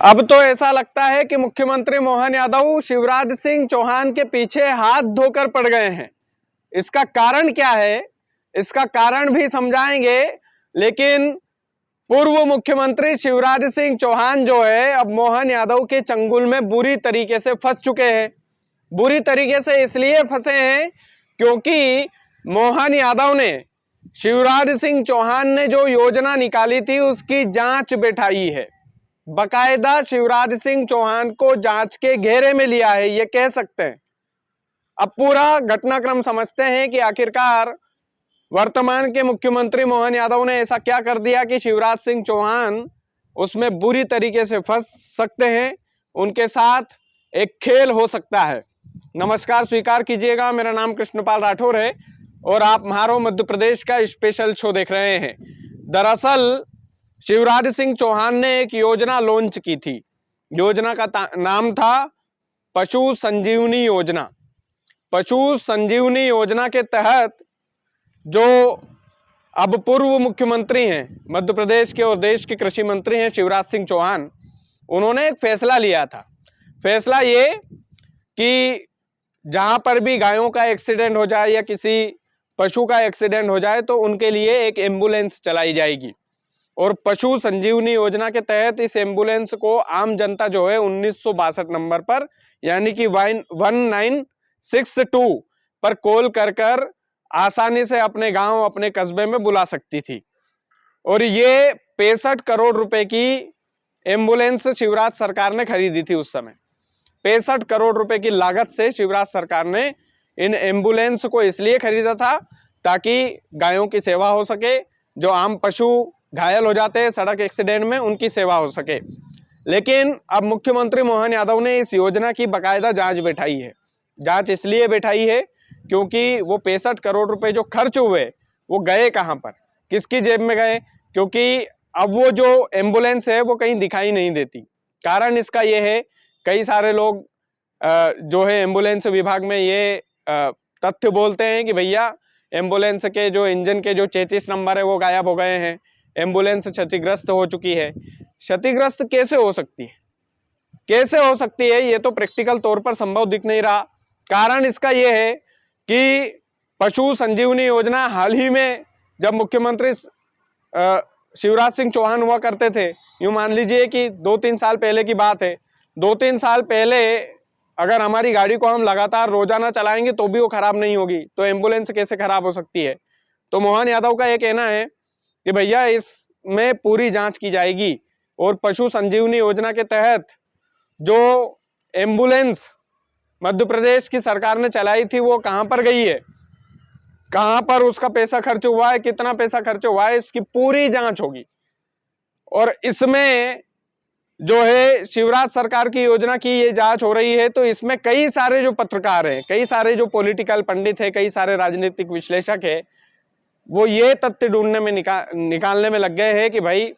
अब तो ऐसा लगता है कि मुख्यमंत्री मोहन यादव शिवराज सिंह चौहान के पीछे हाथ धोकर पड़ गए हैं। इसका कारण क्या है, इसका कारण भी समझाएंगे। लेकिन पूर्व मुख्यमंत्री शिवराज सिंह चौहान जो है अब मोहन यादव के चंगुल में बुरी तरीके से फंस चुके हैं। बुरी तरीके से इसलिए फंसे हैं क्योंकि मोहन यादव ने शिवराज सिंह चौहान ने जो योजना निकाली थी उसकी जांच बैठाई है। बकायदा शिवराज सिंह चौहान को जांच के घेरे में लिया है, ये कह सकते हैं। अब पूरा घटनाक्रम समझते हैं कि आखिरकार वर्तमान के मुख्यमंत्री मोहन यादव ने ऐसा क्या कर दिया कि शिवराज सिंह चौहान उसमें बुरी तरीके से फंस सकते हैं। उनके साथ एक खेल हो सकता है। नमस्कार, स्वीकार कीजिएगा, मेरा नाम कृष्णपाल राठौर है और आप म्हारो मध्य प्रदेश का स्पेशल शो देख रहे हैं। दरअसल शिवराज सिंह चौहान ने एक योजना लॉन्च की थी। योजना का नाम था पशु संजीवनी योजना। पशु संजीवनी योजना के तहत जो अब पूर्व मुख्यमंत्री हैं मध्य प्रदेश के और देश के कृषि मंत्री हैं शिवराज सिंह चौहान, उन्होंने एक फैसला लिया था। फैसला ये कि जहां पर भी गायों का एक्सीडेंट हो जाए या किसी पशु का एक्सीडेंट हो जाए तो उनके लिए एक एम्बुलेंस चलाई जाएगी। और पशु संजीवनी योजना के तहत इस एम्बुलेंस को आम जनता जो है 1962 नंबर पर यानी कि 1962 पर कॉल कर आसानी से अपने गांव अपने कस्बे में बुला सकती थी। और ये 65 करोड़ रुपए की एम्बुलेंस शिवराज सरकार ने खरीदी थी उस समय। 65 करोड़ रुपए की लागत से शिवराज सरकार ने इन एम्बुलेंस को इसलिए खरीदा था ताकि गायों की सेवा हो सके, जो आम पशु घायल हो जाते हैं सड़क एक्सीडेंट में उनकी सेवा हो सके। लेकिन अब मुख्यमंत्री मोहन यादव ने इस योजना की बकायदा जांच बैठाई है। जांच इसलिए बैठाई है क्योंकि वो 65 करोड़ रुपए जो खर्च हुए वो गए कहां पर, किसकी जेब में गए, क्योंकि अब वो जो एम्बुलेंस है वो कहीं दिखाई नहीं देती। कारण इसका ये है, कई सारे लोग जो है एम्बुलेंस विभाग में ये तथ्य बोलते हैं कि भैया एम्बुलेंस के जो इंजन के जो 33 नंबर है वो गायब हो गए हैं, एम्बुलेंस क्षतिग्रस्त हो चुकी है। क्षतिग्रस्त कैसे हो सकती है, कैसे हो सकती है, ये तो प्रैक्टिकल तौर पर संभव दिख नहीं रहा। कारण इसका ये है कि पशु संजीवनी योजना हाल ही में जब मुख्यमंत्री शिवराज सिंह चौहान हुआ करते थे, यूं मान लीजिए कि 2-3 साल पहले की बात है। 2-3 साल पहले अगर हमारी गाड़ी को हम लगातार रोजाना चलाएंगे तो भी वो खराब नहीं होगी, तो एम्बुलेंस कैसे खराब हो सकती है। तो मोहन यादव का ये कहना है कि भैया इसमें पूरी जांच की जाएगी और पशु संजीवनी योजना के तहत जो एम्बुलेंस मध्य प्रदेश की सरकार ने चलाई थी वो कहां पर गई है, कहां पर उसका पैसा खर्च हुआ है, कितना पैसा खर्च हुआ है, इसकी पूरी जांच होगी। और इसमें जो है शिवराज सरकार की योजना की ये जांच हो रही है, तो इसमें कई सारे जो पत्रकार हैं, कई सारे जो पॉलिटिकल पंडित है, कई सारे राजनीतिक विश्लेषक है, वो ये तथ्य ढूंढने में निकालने में लग गए हैं कि भाई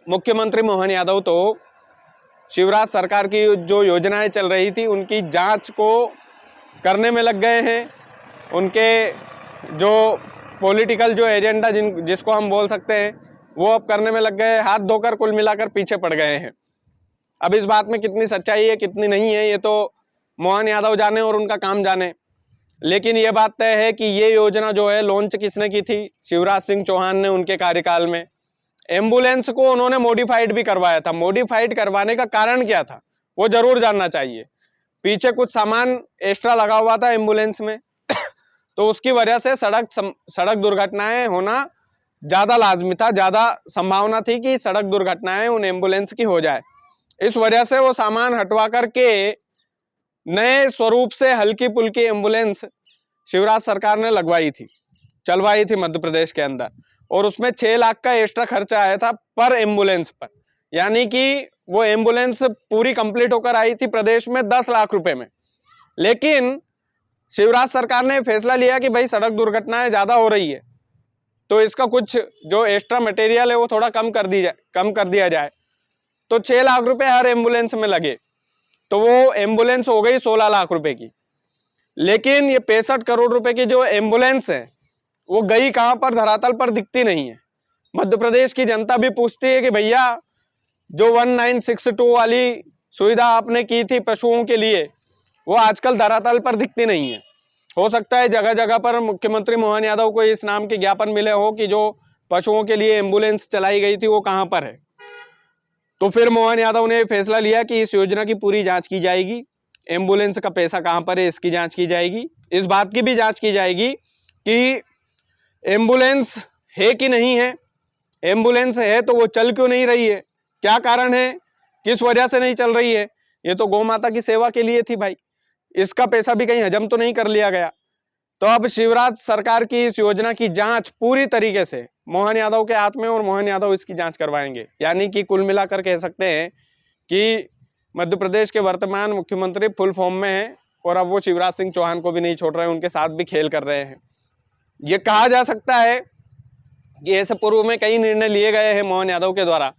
मुख्यमंत्री मोहन यादव तो शिवराज सरकार की जो योजनाएं चल रही थी उनकी जांच को करने में लग गए हैं। उनके जो पॉलिटिकल जो एजेंडा जिसको हम बोल सकते हैं वो अब करने में लग गए, हाथ धोकर कुल मिलाकर पीछे पड़ गए हैं। अब इस बात में कितनी सच्चाई है कितनी नहीं है ये तो मोहन यादव जाने और उनका काम जाने। लेकिन ये बात तय है कि ये योजना जो है लॉन्च किसने की थी, शिवराज सिंह चौहान ने उनके कार्यकाल में। एम्बुलेंस को उन्होंने मॉडिफाइड भी करवाया था। मॉडिफाइड करवाने का कारण क्या था वो जरूर जानना चाहिए। पीछे कुछ सामान एक्स्ट्रा लगा हुआ था एम्बुलेंस में तो उसकी वजह से सड़क दुर्घटनाएं होना ज्यादा लाजमी था, ज्यादा संभावना थी कि सड़क दुर्घटनाएं उन एम्बुलेंस की हो जाए। इस वजह से वो सामान हटवा करके नए स्वरूप से हल्की पुल्की एम्बुलेंस शिवराज सरकार ने लगवाई थी, चलवाई थी मध्य प्रदेश के अंदर। और उसमें 6 लाख का एक्स्ट्रा खर्चा आया था पर एम्बुलेंस पर, यानी कि वो एम्बुलेंस पूरी कंप्लीट होकर आई थी प्रदेश में 10 लाख रुपए में। लेकिन शिवराज सरकार ने फैसला लिया कि भाई सड़क दुर्घटनाएं ज्यादा हो रही है तो इसका कुछ जो एक्स्ट्रा मटेरियल है वो थोड़ा कम कर दिया जाए। तो 6 लाख रुपए हर एम्बुलेंस में लगे, तो वो एम्बुलेंस हो गई 16 लाख रुपए की। लेकिन ये 65 करोड़ रुपए की जो एम्बुलेंस है वो गई कहां पर, धरातल पर दिखती नहीं है। मध्य प्रदेश की जनता भी पूछती है कि भैया जो 1962 वाली सुविधा आपने की थी पशुओं के लिए, वो आजकल धरातल पर दिखती नहीं है। हो सकता है जगह जगह पर मुख्यमंत्री मोहन यादव को इस नाम के ज्ञापन मिले हो कि जो पशुओं के लिए एम्बुलेंस चलाई गई थी वो कहां पर है। तो फिर मोहन यादव ने फैसला लिया कि इस योजना की पूरी जांच की जाएगी, एम्बुलेंस का पैसा कहां पर है इसकी जांच की जाएगी, इस बात की भी जांच की जाएगी कि एम्बुलेंस है कि नहीं है, एम्बुलेंस है तो वो चल क्यों नहीं रही है, क्या कारण है, किस वजह से नहीं चल रही है। ये तो गौ माता की सेवा के लिए थी भाई, इसका पैसा भी कहीं हजम तो नहीं कर लिया गया। तो अब शिवराज सरकार की इस योजना की जांच पूरी तरीके से मोहन यादव के हाथ में, और मोहन यादव इसकी जांच करवाएंगे। यानी कि कुल मिलाकर कह सकते हैं कि मध्य प्रदेश के वर्तमान मुख्यमंत्री फुल फॉर्म में हैं, और अब वो शिवराज सिंह चौहान को भी नहीं छोड़ रहे हैं, उनके साथ भी खेल कर रहे हैं। ये कहा जा सकता है कि ऐसे पूर्व में कई निर्णय लिए गए हैं मोहन यादव के द्वारा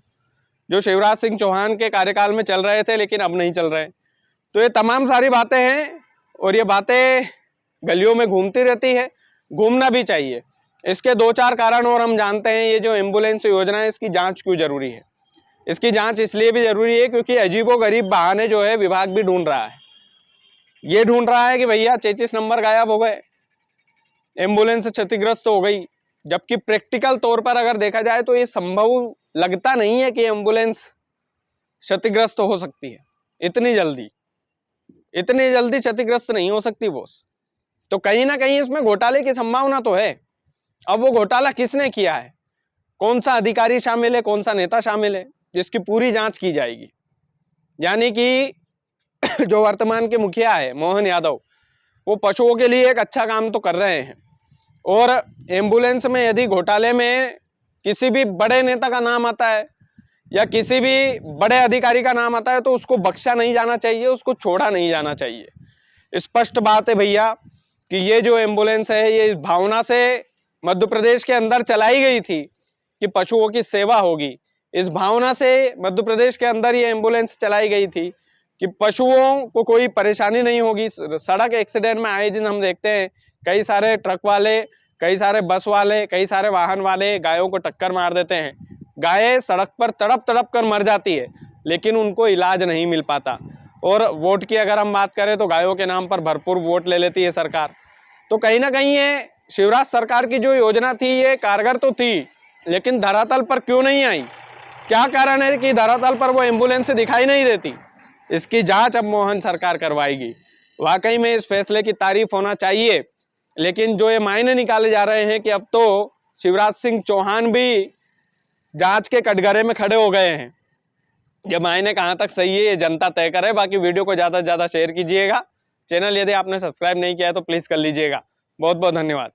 जो शिवराज सिंह चौहान के कार्यकाल में चल रहे थे, लेकिन अब नहीं चल रहे। तो ये तमाम सारी बातें हैं, और ये बातें गलियों में घूमती रहती है, घूमना भी चाहिए। इसके 2-4 कारण और हम जानते हैं। ये जो एम्बुलेंस योजना है, इसकी जांच क्यों जरूरी है? इसकी जांच इसलिए भी जरूरी है क्योंकि अजीबोगरीब बहाने जो है विभाग भी ढूंढ रहा है। ये ढूंढ रहा है कि भैया 33 नंबर गायब हो गए, एम्बुलेंस क्षतिग्रस्त हो गई, जबकि प्रैक्टिकल तौर पर अगर देखा जाए तो ये संभव लगता नहीं है कि एम्बुलेंस क्षतिग्रस्त हो सकती है इतनी जल्दी क्षतिग्रस्त नहीं हो सकती बॉस। तो कहीं ना कहीं इसमें घोटाले की संभावना तो है। अब वो घोटाला किसने किया है, कौन सा अधिकारी शामिल है, कौन सा नेता शामिल है, जिसकी पूरी जांच की जाएगी। यानी कि जो वर्तमान के मुखिया है मोहन यादव, वो पशुओं के लिए एक अच्छा काम तो कर रहे हैं, और एम्बुलेंस में यदि घोटाले में किसी भी बड़े नेता का नाम आता है या किसी भी बड़े अधिकारी का नाम आता है तो उसको बख्शा नहीं जाना चाहिए, उसको छोड़ा नहीं जाना चाहिए। स्पष्ट बात है भैया कि ये जो एम्बुलेंस है ये इस भावना से मध्य प्रदेश के अंदर चलाई गई थी कि पशुओं की सेवा होगी। इस भावना से मध्य प्रदेश के अंदर ये एम्बुलेंस चलाई गई थी कि पशुओं को कोई परेशानी नहीं होगी। सड़क एक्सीडेंट में आए दिन हम देखते हैं कई सारे ट्रक वाले, कई सारे बस वाले, कई सारे वाहन वाले गायों को टक्कर मार देते हैं। गायें सड़क पर तड़प तड़प कर मर जाती है, लेकिन उनको इलाज नहीं मिल पाता। और वोट की अगर हम बात करें तो गायों के नाम पर भरपूर वोट ले लेती है सरकार। तो कहीं ना कहीं ये शिवराज सरकार की जो योजना थी ये कारगर तो थी, लेकिन धरातल पर क्यों नहीं आई, क्या कारण है कि धरातल पर वो एम्बुलेंस दिखाई नहीं देती। इसकी जांच अब मोहन सरकार करवाएगी। वाकई में इस फैसले की तारीफ होना चाहिए, लेकिन जो ये मायने निकाले जा रहे हैं कि अब तो शिवराज सिंह चौहान भी जांच के कटघरे में खड़े हो गए हैं, ये मायने कहां तक सही है ये जनता तय करे। बाकी वीडियो को ज्यादा से ज्यादा शेयर कीजिएगा। चैनल यदि आपने सब्सक्राइब नहीं किया है तो प्लीज कर लीजिएगा। बहुत बहुत धन्यवाद।